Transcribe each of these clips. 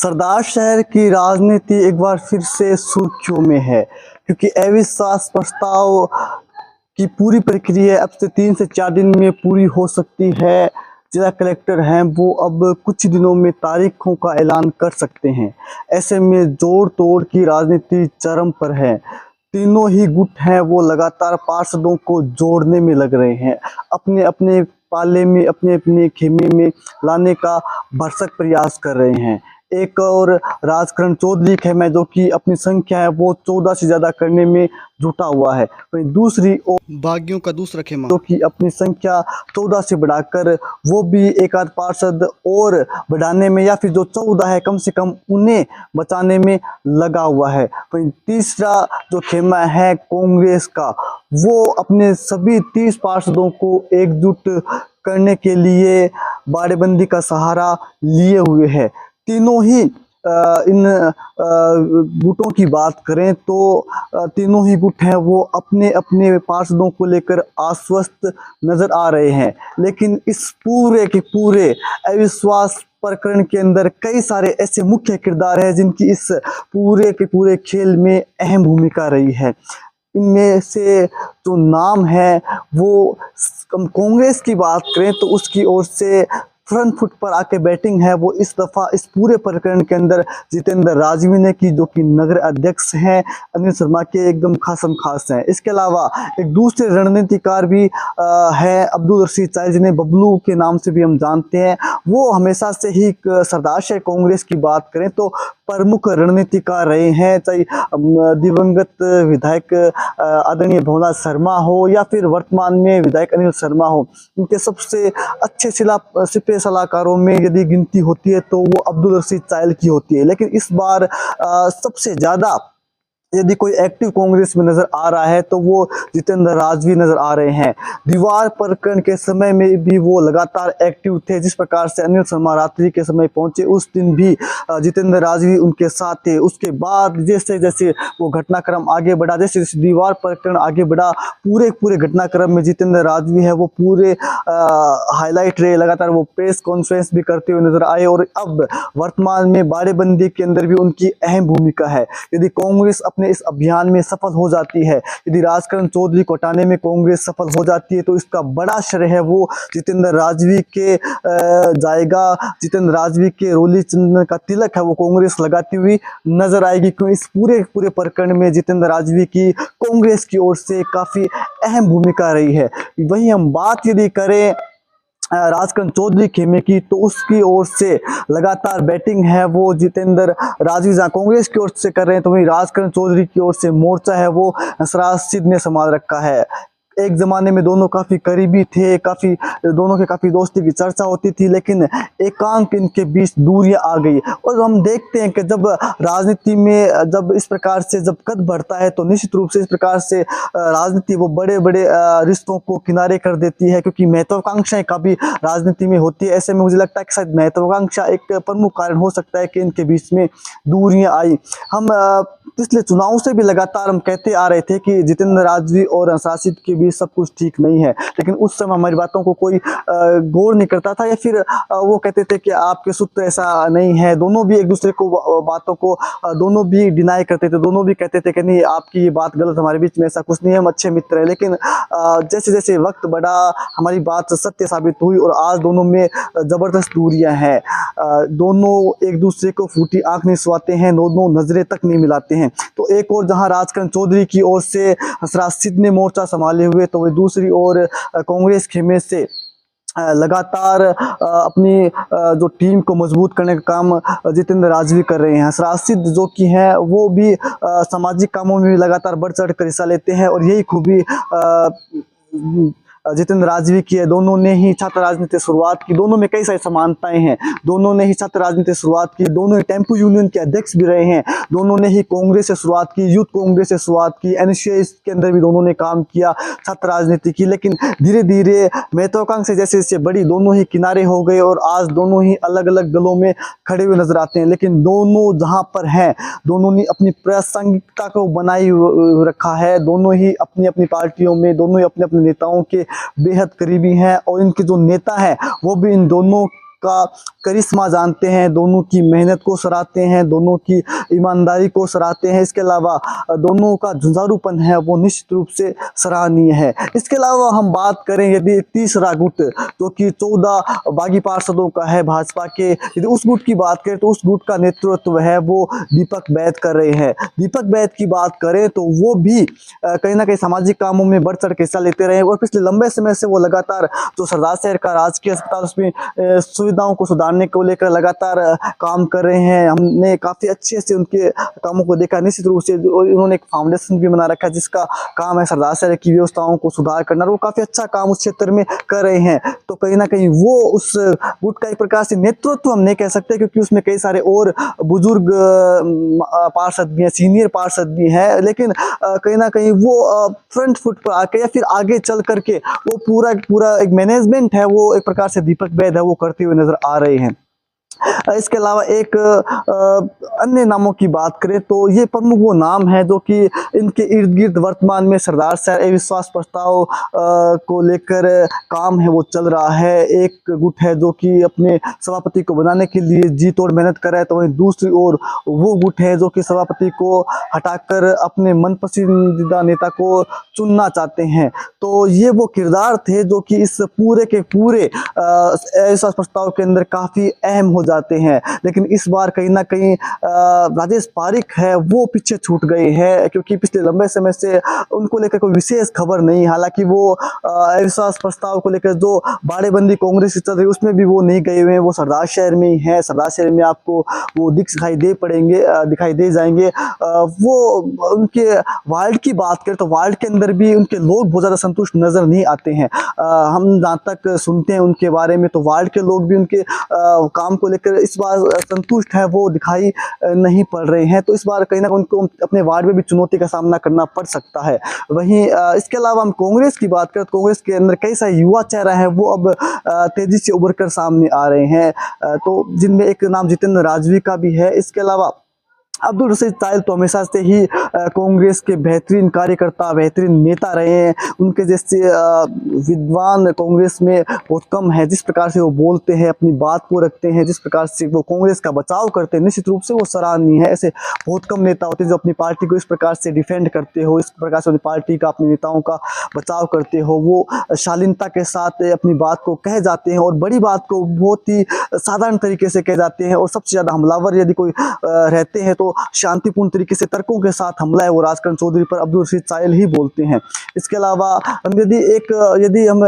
सरदार शहर की राजनीति एक बार फिर से सुर्खियों में है, क्योंकि अविश्वास प्रस्ताव की पूरी प्रक्रिया अब से 3 से 4 दिन में पूरी हो सकती है। जिला कलेक्टर हैं वो अब कुछ दिनों में तारीखों का ऐलान कर सकते हैं। ऐसे में जोड़ तोड़ की राजनीति चरम पर है। तीनों ही गुट हैं वो लगातार पार्षदों को जोड़ने में लग रहे हैं, अपने अपने पाले में, अपने अपने खेमे में लाने का भरसक प्रयास कर रहे हैं। एक और राजकरण चौधरी खेमा जो कि अपनी संख्या है वो 14 से ज्यादा करने में जुटा हुआ है। वहीं दूसरी ओर बागियों का दूसरा खेमा जो कि अपनी संख्या 14 से बढ़ाकर वो भी एक आध पार्षद और बढ़ाने में, या फिर जो 14 है कम से कम उन्हें बचाने में लगा हुआ है। वहीं तीसरा जो खेमा है कांग्रेस का, वो अपने सभी 30 पार्षदों को एकजुट करने के लिए बाड़ेबंदी का सहारा लिए हुए है। तीनों ही इन गुटों की बात करें तो तीनों ही गुट हैं वो अपने अपने पार्षदों को लेकर आश्वस्त नजर आ रहे हैं। लेकिन इस पूरे के पूरे अविश्वास प्रकरण के अंदर कई सारे ऐसे मुख्य किरदार हैं जिनकी इस पूरे के पूरे खेल में अहम भूमिका रही है। इनमें से जो नाम है वो, कांग्रेस की बात करें तो उसकी ओर से फ्रंट फुट पर आके बैटिंग है वो इस दफा इस पूरे प्रकरण के अंदर जितेंद्र राजवी ने की, जो कि नगर अध्यक्ष हैं अनिल शर्मा के एकदम खासम खास हैं। इसके अलावा एक दूसरे रणनीतिकार भी है अब्दुल रशीद चाय, जिन्हें बबलू के नाम से भी हम जानते हैं। वो हमेशा से ही सरदार शहर कांग्रेस की बात करें तो प्रमुख रणनीतिकार रहे हैं, चाहे दिवंगत विधायक आदरणीय भोला शर्मा हो या फिर वर्तमान में विधायक अनिल शर्मा हो। उनके सबसे अच्छे सिपे सलाहकारों में यदि गिनती होती है तो वो अब्दुल रशीद चायल की होती है। लेकिन इस बार सबसे ज्यादा यदि कोई एक्टिव कांग्रेस में नजर आ रहा है तो वो जितेंद्र राजवी नजर आ रहे हैं। दीवार प्रकरण के समय में भी वो लगातार एक्टिव थे। जिस प्रकार से अनिल शर्मा रात्रि के समय पहुंचे उस दिन भी जितेंद्र राजवी उनके साथ थे। उसके बाद जैसे जैसे वो घटनाक्रम आगे बढ़ा, जैसे जैसे दीवार प्रकरण आगे बढ़ा, पूरे घटनाक्रम में जितेंद्र राजवी है वो पूरे हाईलाइट रहे। लगातार वो प्रेस कॉन्फ्रेंस भी करते हुए नजर आए और अब वर्तमान में बाड़ेबंदी के अंदर भी उनकी अहम भूमिका है। यदि कांग्रेस इस अभियान में सफल हो जाती है, यदि राजकरण चौधरी को हटाने में कांग्रेस सफल हो जाती है तो इसका बड़ा श्रेय है वो जितेंद्र राजवी के जाएगा। जितेंद्र राजवी के रोली चंदन का तिलक है वो कांग्रेस लगाती हुई नजर आएगी, क्योंकि इस पूरे प्रकरण में जितेंद्र राजवी की कांग्रेस की ओर से काफी अहम भूमिका रही है। वहीं हम बात यदि करें राजकरण चौधरी खेमे की तो उसकी ओर से लगातार बैटिंग है वो जितेंद्र राजवी जहाँ कांग्रेस की ओर से कर रहे हैं, तो वहीं राजकरण चौधरी की ओर से मोर्चा है वो हंसराज सिद्ध ने संभाल रखा है। एक जमाने में दोनों काफी करीबी थे, दोनों के काफी दोस्ती की चर्चा होती थी, लेकिन एकांक इनके बीच दूरियां आ गई। और हम देखते हैं कि जब राजनीति में जब इस प्रकार से जब कद बढ़ता है तो निश्चित रूप से इस प्रकार से राजनीति वो बड़े बड़े रिश्तों को किनारे कर देती है, क्योंकि महत्वाकांक्षाएं काफी राजनीति में होती है। ऐसे में मुझे लगता है कि शायद महत्वाकांक्षा एक प्रमुख कारण हो सकता है कि इनके बीच में दूरियां आई। हम पिछले चुनाव से भी लगातार हम कहते आ रहे थे कि जितेंद्र राजवी और हंसराज सिद्ध के बीच सब कुछ ठीक नहीं है, लेकिन उस समय हमारी बातों को कोई गौर नहीं करता था, या फिर वो कहते थे कि आपके सूत्र ऐसा नहीं है। दोनों भी एक दूसरे को बातों को दोनों भी डिनाई करते थे, दोनों भी कहते थे कि नहीं आपकी ये बात गलत, हमारे बीच में ऐसा कुछ नहीं है, हम अच्छे मित्र हैं। लेकिन जैसे जैसे वक्त बढ़ा हमारी बात सत्य साबित हुई और आज दोनों में जबरदस्त दूरियां हैं। दोनों एक दूसरे को फूटी आंख नहीं सुहाते हैं, दोनों नजरें तक नहीं मिलाते हैं। तो एक और जहां राजकरण चौधरी की ओर से हंसराज सिद्ध ने मोर्चा संभाले हुए, तो वही दूसरी ओर कांग्रेस खेमे से लगातार अपनी जो टीम को मजबूत करने का काम जितेंद्र राजवी कर रहे हैं। हंसराज सिद्ध जो कि हैं वो भी सामाजिक कामों में भी लगातार बढ़ चढ़ कर हिस्सा लेते हैं, और यही खूबी जितेंद्र राजवी की है। दोनों ने ही छात्र राजनीति शुरुआत की, दोनों में कई सारी समानताएं हैं। दोनों ने ही छात्र राजनीति शुरुआत की, दोनों ही टेम्पो यूनियन के अध्यक्ष भी रहे हैं, दोनों ने ही कांग्रेस से शुरुआत की, यूथ कांग्रेस से शुरुआत की, एनएसयूआई के अंदर भी दोनों ने काम किया, छात्र राजनीति की। लेकिन धीरे धीरे महत्वाकांक्षा जैसे जैसे बड़ी, दोनों ही किनारे हो गए और आज दोनों ही अलग अलग दलों में खड़े हुए नजर आते हैं। लेकिन दोनों जहां पर हैं, दोनों ने अपनी प्रासंगिकता को बनाए रखा है। दोनों ही अपनी अपनी पार्टियों में, दोनों ही अपने अपने नेताओं के बेहद करीबी हैं, और इनके जो नेता हैं वो भी इन दोनों का करिश्मा जानते हैं, दोनों की मेहनत को सराहते हैं, दोनों की ईमानदारी को सराहते हैं। इसके अलावा दोनों का झुंझारूपन है वो निश्चित रूप से सराहनीय है। इसके अलावा हम बात करें यदि तीसरा गुट जो कि 14 बागी पार्षदों का है भाजपा के, यदि उस गुट की बात करें तो उस गुट का नेतृत्व है वो दीपक बैद कर रहे हैं। दीपक बैद की बात करें तो वो भी कहीं ना कहीं सामाजिक कामों में बढ़ चढ़ के हिस्सा लेते रहे और पिछले लंबे समय से वो लगातार जो सरदार शहर का राजकीय अस्पताल उसमें सुविधाओं को सुधारने को लेकर लगातार काम कर रहे हैं। हमने काफ़ी अच्छे से उनके कामों को देखा। निश्चित रूप से उन्होंने एक फाउंडेशन भी बना रखा है जिसका काम है सरदार शहर की व्यवस्थाओं को सुधार करना, और वो काफ़ी अच्छा काम उस क्षेत्र में कर रहे हैं। तो कहीं ना कहीं वो उस गुट का एक प्रकार से नेतृत्व हम नहीं कह सकते, क्योंकि उसमें कई सारे और बुजुर्ग पार्षद भी हैं, सीनियर पार्षद भी हैं, लेकिन कहीं ना कहीं वो फ्रंट फुट पर आके या फिर आगे चल करके वो पूरा एक मैनेजमेंट है वो एक प्रकार से दीपक बैद है वो करते हुए नजर आ रहे हैं। इसके अलावा एक अन्य नामों की बात करें तो ये प्रमुख वो नाम है जो कि इनके इर्द गिर्द वर्तमान में सरदार शहर अविश्वास प्रस्ताव को लेकर काम है वो चल रहा है। एक गुट है जो कि अपने सभापति को बनाने के लिए जी तोड़ मेहनत कर रहा है, तो वहीं दूसरी ओर वो गुट है जो कि सभापति को हटाकर अपने मन पसंदीदा नेता को चुनना चाहते हैं। तो ये वो किरदार थे जो कि इस पूरे के पूरे अविश्वास प्रस्ताव के अंदर काफ़ी अहम हो जाते हैं। लेकिन इस बार कहीं ना कहीं राजेश पारिक है वो पीछे छूट गए हैं, क्योंकि पिछले लंबे समय से उनको लेकर कोई विशेष खबर नहीं। हालांकि वो अविश्वास प्रस्ताव को लेकर जो बाड़ेबंदी कांग्रेस चल रही है उसमें भी वो नहीं गए हुए हैं, वो सरदार शहर में ही है। सरदार शहर में आपको वो दिखाई दे जाएंगे। वो उनके वार्ड की बात करें तो वार्ड के अंदर भी उनके लोग बहुत ज़्यादा संतुष्ट नज़र नहीं आते हैं। हम जहाँ तक सुनते हैं उनके बारे में तो वार्ड के लोग भी उनके काम को लेकर इस बार संतुष्ट है वो दिखाई नहीं पड़ रहे हैं। तो इस बार कहीं ना कहीं उनको अपने वार्ड में भी चुनौती का सामना करना पड़ सकता है। वहीं इसके अलावा हम कांग्रेस की बात करें तो कांग्रेस के अंदर कई सारे युवा चेहरा हैं वो अब तेजी से उभर कर सामने आ रहे हैं, तो जिनमें एक नाम जितेंद्र राजवी का भी है। इसके अलावा अब्दुल रशीद तायल तो हमेशा से ही कांग्रेस के बेहतरीन कार्यकर्ता, बेहतरीन नेता रहे हैं। उनके जैसे विद्वान कांग्रेस में बहुत कम है। जिस प्रकार से वो बोलते हैं, अपनी बात को रखते हैं, जिस प्रकार से वो कांग्रेस का बचाव करते हैं, निश्चित रूप से वो सराहनीय है। ऐसे बहुत कम नेता होते हैं जो अपनी पार्टी को इस प्रकार से डिफेंड करते हो, इस प्रकार से अपनी पार्टी का, अपने नेताओं का बचाव करते हो। वो शालीनता के साथ अपनी बात को कह जाते हैं और बड़ी बात को बहुत ही साधारण तरीके से कह जाते हैं। और सबसे ज़्यादा हमलावर यदि कोई रहते हैं तो शांतिपूर्ण तरीके से तर्कों के साथ हमला है वो राजकरण चौधरी पर अब्दुल रशीद तायल ही बोलते हैं। इसके अलावा यदि हम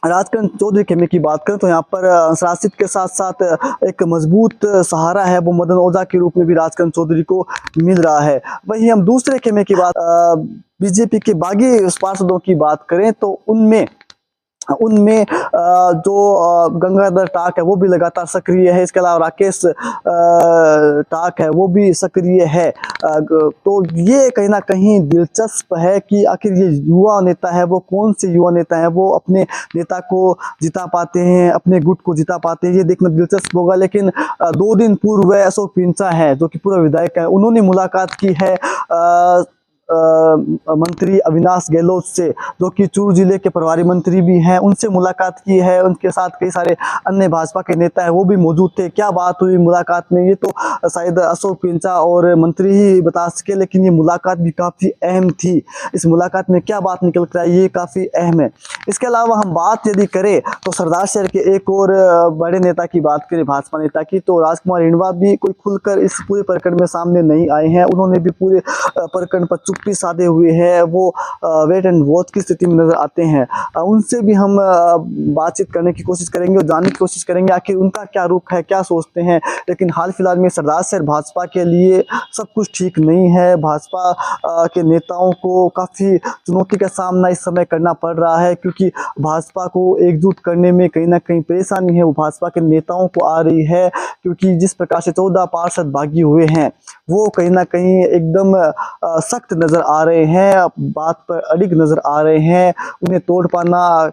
राजकरण चौधरी खेमे की बात करें तो यहाँ पर अंसरासिद के साथ साथ एक मजबूत सहारा है वो मदन ओझा के रूप में भी राजकरण चौधरी को मिल रहा है। वहीं हम दूसरे खेमे की बात बीजेपी के बागी पार्षदों की बात करें तो उनमें जो गंगाधर टाक है वो भी लगातार सक्रिय है। इसके अलावा राकेश टाक है वो भी सक्रिय है। तो ये कहीं ना कहीं दिलचस्प है कि आखिर ये युवा नेता है वो कौन से युवा नेता है वो अपने नेता को जिता पाते हैं, अपने गुट को जिता पाते हैं, ये देखना दिलचस्प होगा। लेकिन 2 दिन पूर्व अशोक पिंचा है जो कि पूर्व विधायक है, उन्होंने मुलाकात की है मंत्री अविनाश गहलोत से, जो कि चूरू जिले के प्रभारी मंत्री भी हैं, उनसे मुलाकात की है। उनके साथ कई सारे अन्य भाजपा के नेता हैं वो भी मौजूद थे। क्या बात हुई मुलाकात में ये तो शायद अशोक पिंचा और मंत्री ही बता सके, लेकिन ये मुलाकात भी काफ़ी अहम थी। इस मुलाकात में क्या बात निकल कर आई ये काफ़ी अहम है। इसके अलावा हम बात यदि करें तो सरदार शहर के एक और बड़े नेता की बात करें, भाजपा नेता की, तो राजकुमार रिंडवा भी कोई खुलकर इस पूरे प्रकरण में सामने नहीं आए हैं। उन्होंने भी पूरे प्रकरण पर चुप्पी साधे हुए हैं, वो वेट एंड वॉच की स्थिति में नजर आते हैं। उनसे भी हम बातचीत करने की कोशिश करेंगे और जानने की कोशिश करेंगे आखिर उनका क्या रुख है, क्या सोचते हैं। लेकिन हाल फिलहाल में सरदार शहर भाजपा के लिए सब कुछ ठीक नहीं है। भाजपा के नेताओं को काफ़ी चुनौती का सामना इस समय करना पड़ रहा है, क्योंकि भाजपा को एकजुट करने में कहीं ना कहीं परेशानी है वो भाजपा के नेताओं को आ रही है। क्योंकि जिस प्रकार से 14 पार्षद भागी हुए हैं वो कहीं ना कहीं एकदम सख्त नज़र आ रहे हैं, बात पर अड़िग नज़र आ रहे हैं। उन्हें तोड़ पाना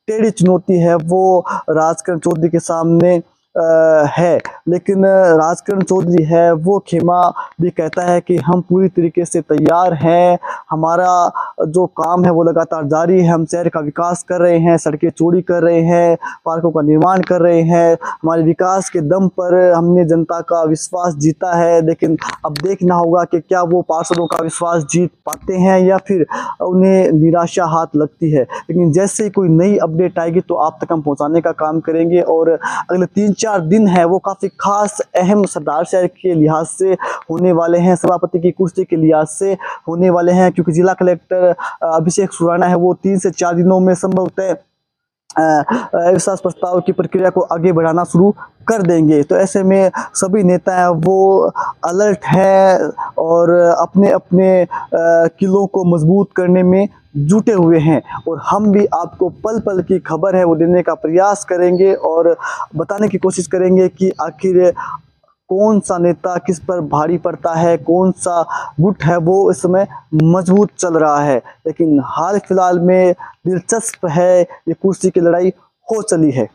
टेढ़ी चुनौती है वो राजकरण चौधरी के सामने है, लेकिन राजकरण चौधरी है वो खेमा भी कहता है कि हम पूरी तरीके से तैयार हैं, हमारा जो काम है वो लगातार जारी है, हम शहर का विकास कर रहे हैं, सड़कें चौड़ी कर रहे हैं, पार्कों का निर्माण कर रहे हैं, हमारे विकास के दम पर हमने जनता का विश्वास जीता है। लेकिन अब देखना होगा कि क्या वो पार्षदों का विश्वास जीत पाते हैं या फिर उन्हें निराशा हाथ लगती है। लेकिन जैसे ही कोई नई अपडेट आएगी तो आप तक हम पहुंचाने का काम करेंगे। और अगले 3-4 दिन है वो काफ़ी खास अहम सरदार शहर के लिहाज से होने वाले हैं, सभापति की कुर्सी के लिहाज से होने वाले हैं, क्योंकि जिला कलेक्टर अभिषेक सुराणा है वो 3 से 4 दिनों में संभवतः अविश्वास प्रस्ताव की प्रक्रिया को आगे बढ़ाना शुरू कर देंगे। तो ऐसे में सभी नेता हैं वो अलर्ट हैं और अपने अपने किलों को मजबूत करने में जुटे हुए हैं। और हम भी आपको पल पल की खबर है वो देने का प्रयास करेंगे और बताने की कोशिश करेंगे कि आखिर कौन सा नेता किस पर भारी पड़ता है, कौन सा गुट है वो इस समय मजबूत चल रहा है। लेकिन हाल फिलहाल में दिलचस्प है, ये कुर्सी की लड़ाई हो चली है।